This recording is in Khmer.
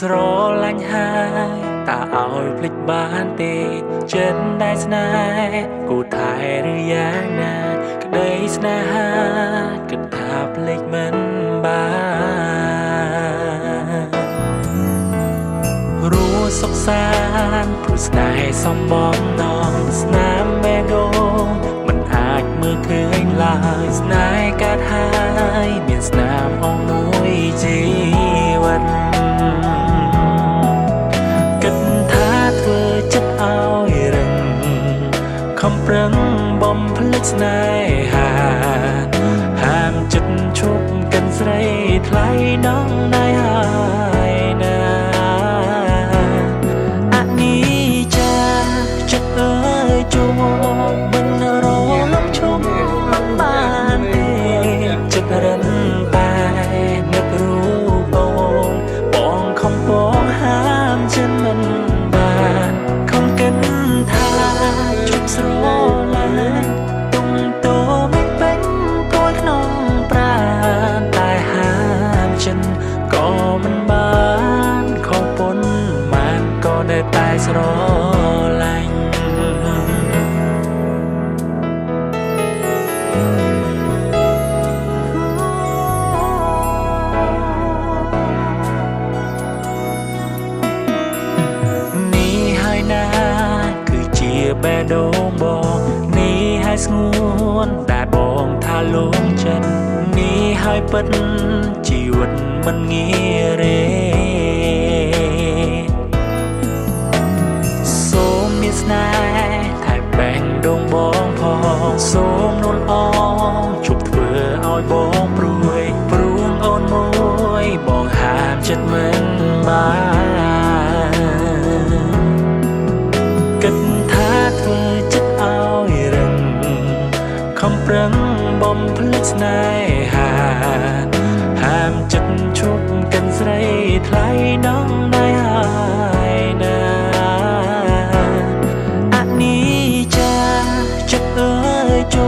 ស្រឡាញ់ហើយតើឲ្យភ្លេចបានទេចិត្តដែលស្នេហ៍គូថែឬយ៉ាងណាក្តីស្នេហាគិតថាភ្លេចមិនបានรู้សុខសាន្តព្រោះស្នេហ៍សំបំណងស្នាមបេះដូងមិនអាចមើលឃើញឡើយស្នេហ៍កើតហើយមានស្នាមអងមួយជីវិតគិតថាធ្វើចិត្តឲ្យរឹងខំប្រឹងបំភ្លេចស្នេហាហាមចិត្តឈប់កិនស្រីថ្លៃនងណៃហើយណាអនិច្ចាចិត្តអើយជួបមិនរលំឈប់មិនបានទេចិត្តរិនតែនឹករូបបងខំបងហាមចិត្តមិនបានខំកិនថាជប់ស្រឡាញ់ទុំតោមិនពេញគួយក្នុងប្រាណតែហាមចិត្តក៏មិនបានខំពុនបានក៏នៅតែស្រឡាញ់គឺជាបេះដូងបងនេះហើយស្ងួនតែបងថាលងចិត្តនេះហើយពិតជីវិតមិនងាយរេសូមមានស្នេហ៍ថែបេះដូងបងផងសូមនួនអងជប់ធ្វើឲ្យបងព្រួយព្រួងអូនមួយបងហាមចិត្តមិនបានគិតថាធ្វើចិត្តឲ្យរឹងខំប្រឹងបំភ្លេចស្នេហាហាមចិត្តឈប់កិនស្រីថ្លៃនងណៃហើយណាអនិច្ចាចិត្តអើយជួ